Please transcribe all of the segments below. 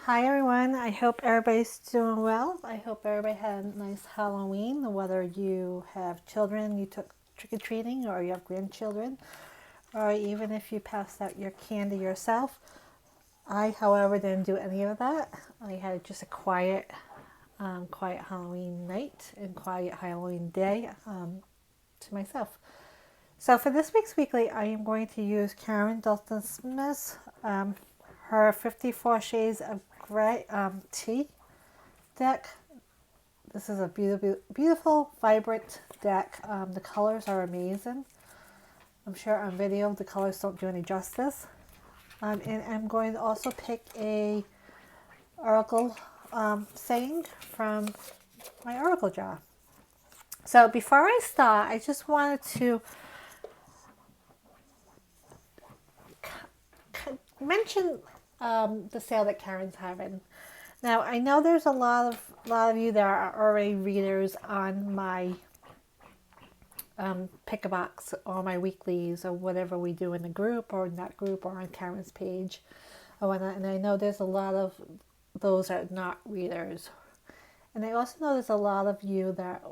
Hi everyone, I hope everybody's doing well. I hope everybody had a nice Halloween, whether you have children you took trick-or-treating or you have grandchildren, or even if you passed out your candy yourself. I, however, didn't do any of that. I had just a quiet Halloween night and quiet Halloween day to myself. So for this week's weekly, I am going to use Karin Dalton Smith's her 54 Shades of Grey tea deck. This is a beautiful, vibrant deck. The colors are amazing. I'm sure on video the colors don't do any justice. And I'm going to also pick a oracle saying from my oracle jar. So before I start, I just wanted to mention the sale that Karen's having. Now I know there's a lot of you that are already readers on my pick a box or my weeklies or whatever we do in the group or in that group or on Karen's page or whatnot. And I know there's a lot of those that are not readers. And I also know there's a lot of you that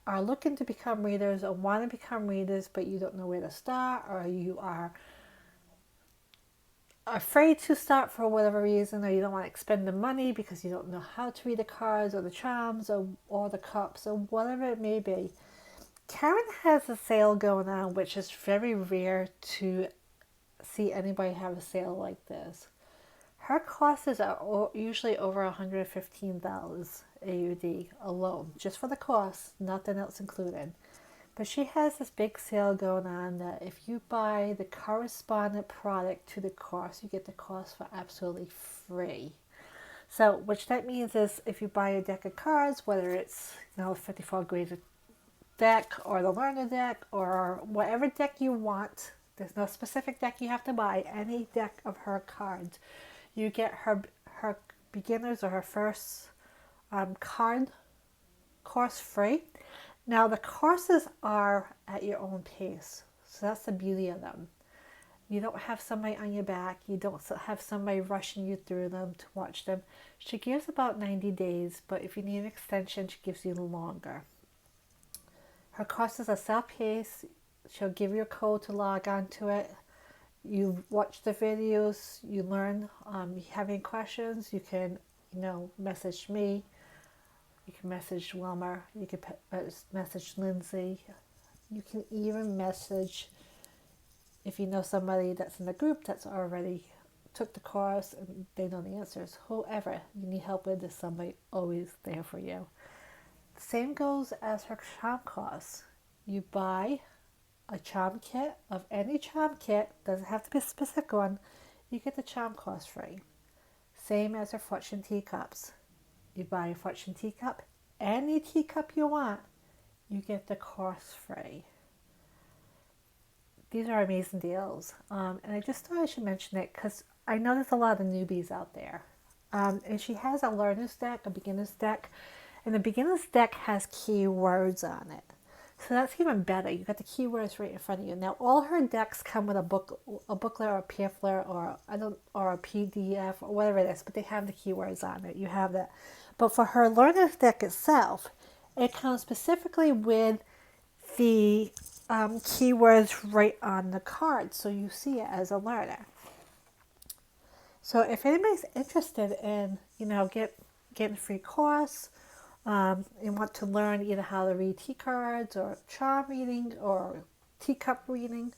are looking to become readers or want to become readers, but you don't know where to start, or you are afraid to start for whatever reason, or you don't want to expend the money because you don't know how to read the cards or the charms or the cups or whatever it may be. Karen has a sale going on, which is very rare to see anybody have a sale like this. Her costs are usually over $115 AUD alone, just for the cost, nothing else included. But she has this big sale going on that if you buy the correspondent product to the cost, you get the cost for absolutely free. So, which that means is if you buy a deck of cards, whether it's 54 grades deck or the learner deck or whatever deck you want, there's no specific deck you have to buy, any deck of her cards, you get her beginners or her first card course free. Now the courses are at your own pace, so that's the beauty of them. You don't have somebody on your back, you don't have somebody rushing you through them to watch them. She gives about 90 days, but if you need an extension, she gives you longer. Her courses are self-paced. She'll give you a code to log on to it. You watch the videos, you learn. You have any questions, you can message me. You can message Wilmer. You can message Lindsay. You can even message, if you know somebody that's in the group that's already took the course and they know the answers. Whoever you need help with, there's somebody always there for you. The same goes as her charm costs. You buy a charm kit of any charm kit, doesn't have to be a specific one, you get the charm cost free. Same as her fortune teacups. You buy a fortune teacup, any teacup you want, you get the course free. These are amazing deals. And I just thought I should mention it because I know there's a lot of newbies out there. And she has a learner's deck, a beginner's deck, and the beginner's deck has keywords on it. So that's even better. You got the keywords right in front of you. Now all her decks come with a booklet or a pamphlet or a PDF or whatever it is, but they have the keywords on it. You have that. But for her learner's deck itself, it comes specifically with the keywords right on the card, so you see it as a learner. So if anybody's interested in, getting a free course, and want to learn either how to read tea cards or charm reading or teacup reading,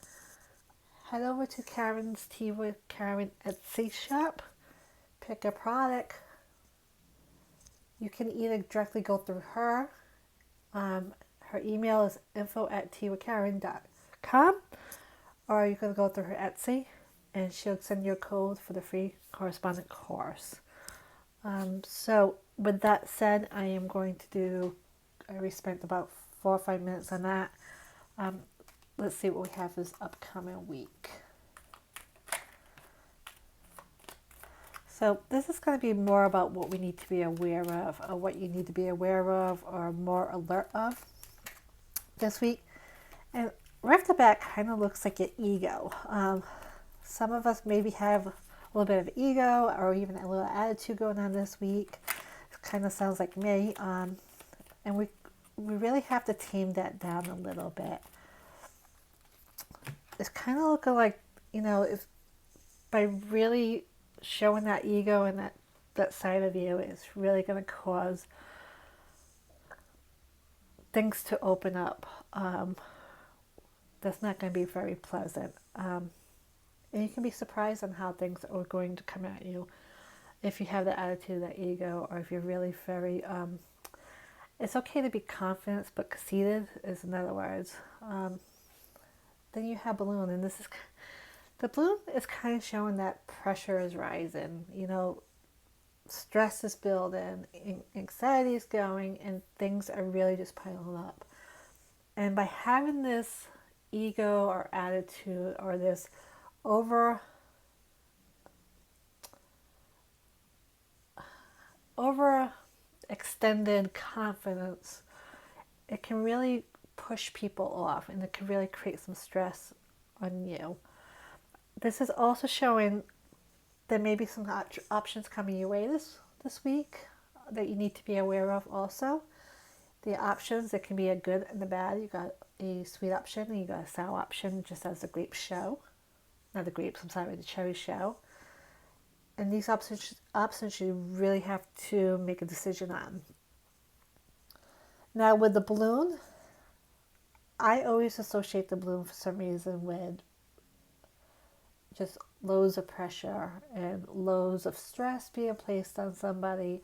head over to Karen's Tea with Karin Etsy shop, pick a product. You can either directly go through her. Her email is info@teawithkarin.com, or you can go through her Etsy and she'll send you a code for the free correspondent course. So with that said, I am going to I already spent about 4 or 5 minutes on that. Let's see what we have this upcoming week. So this is going to be more about what we need to be aware of, or what you need to be aware of, or more alert of this week. And right off the bat, kind of looks like an ego. Some of us maybe have a little bit of ego or even a little attitude going on this week. It kind of sounds like me. And we really have to tame that down a little bit. It's kind of looking like, if by really showing that ego and that side of you, it's really going to cause things to open up. That's not going to be very pleasant. And you can be surprised on how things are going to come at you if you have the attitude, that ego, or if you're really very, it's okay to be confident, but conceited is another word. Then you have balloon, and the balloon is kind of showing that pressure is rising, stress is building, anxiety is going, and things are really just piling up. And by having this ego or attitude or this over extended confidence, it can really push people off, and it can really create some stress on you. This is also showing there may be some options coming your way this week that you need to be aware of also. The options, it can be a good and a bad. You got a sweet option and you got a sour option, just as the grapes show. Not the grapes, I'm sorry, the cherries show. And these options you really have to make a decision on. Now with the balloon, I always associate the balloon for some reason with just loads of pressure and loads of stress being placed on somebody,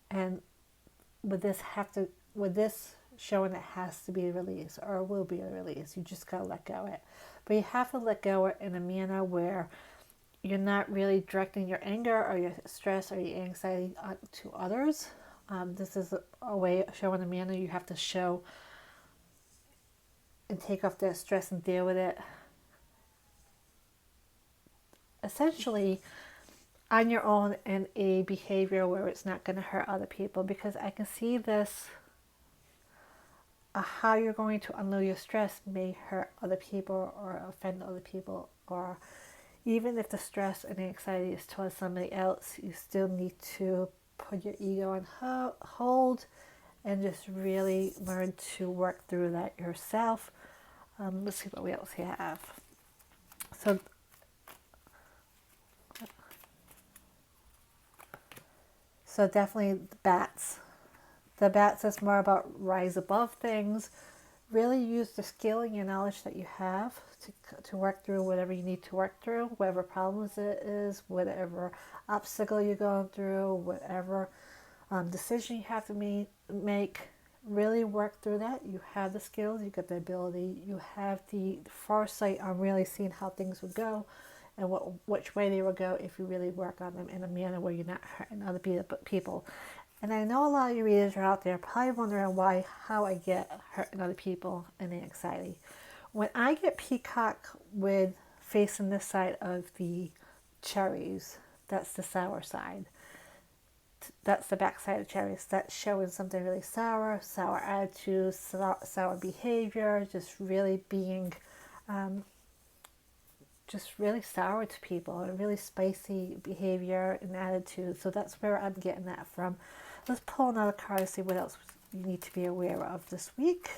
and with this showing it has to be released or will be a release. You just gotta let go of it, but you have to let go of it in a manner where you're not really directing your anger or your stress or your anxiety to others. This is a way of showing a manner you have to show and take off that stress and deal with it essentially on your own in a behavior where it's not going to hurt other people, because I can see this, how you're going to unload your stress may hurt other people or offend other people, or even if the stress and anxiety is towards somebody else, you still need to put your ego on hold and just really learn to work through that yourself. Let's see what we else have. So definitely the bats. The bats is more about rise above things. Really use the skill and your knowledge that you have to work through whatever you need to work through, whatever problems it is, whatever obstacle you're going through, whatever decision you have to make. Really work through that. You have the skills, you got the ability, you have the foresight on really seeing how things would go and which way they will go if you really work on them in a manner where you're not hurting other people. And I know a lot of you readers are out there probably wondering how I get hurting other people and the anxiety. When I get peacock with facing this side of the cherries, that's the sour side. That's the back side of cherries. That's showing something really sour attitude, sour behavior, just really being just really sour to people, a really spicy behavior and attitude. So that's where I'm getting that from. Let's pull another card to see what else you need to be aware of this week.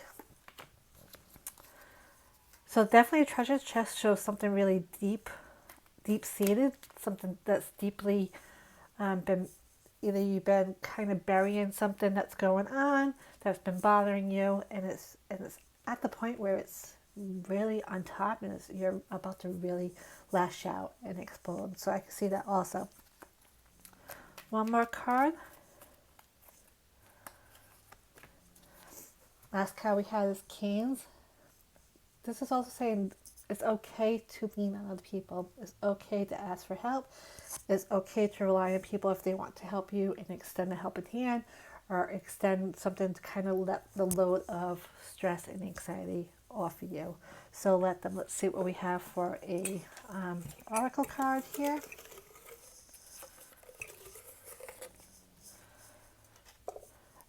So definitely a treasure chest shows something really deep-seated, something that's deeply been, either you've been kind of burying something that's going on, that's been bothering you, and it's at the point where it's really on top and you're about to really lash out and explode. So I can see that also. One more card. Last card we have is Canes. This is also saying it's okay to lean on other people. It's okay to ask for help. It's okay to rely on people if they want to help you and extend a helping hand or extend something to kind of let the load of stress and anxiety off of you. So let them. Let's see what we have for a oracle card here.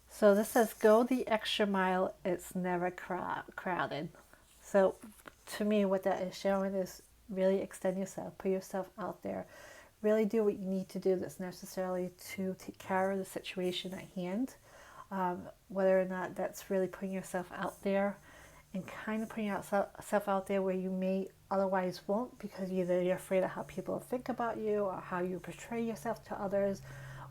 So this says, go the extra mile, it's never crowded. So to me, what that is showing is really extend yourself, put yourself out there, Really do what you need to do that's necessary to take care of the situation at hand. Whether or not that's really putting yourself out there and kind of putting yourself out there where you may otherwise won't, because either you're afraid of how people think about you or how you portray yourself to others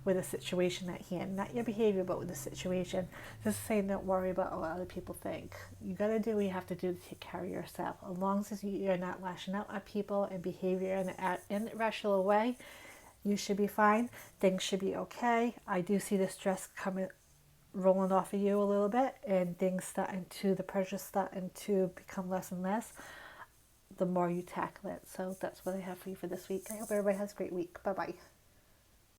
with a situation at hand. Not your behavior, but with the situation. Just saying, don't worry about what other people think. You got to do what you have to do to take care of yourself. As long as you're not lashing out at people and behavior in an irrational way, you should be fine. Things should be okay. I do see the stress coming, rolling off of you a little bit, and the pressure starting to become less and less the more you tackle it. So that's what I have for you for this week. I hope everybody has a great week. Bye bye.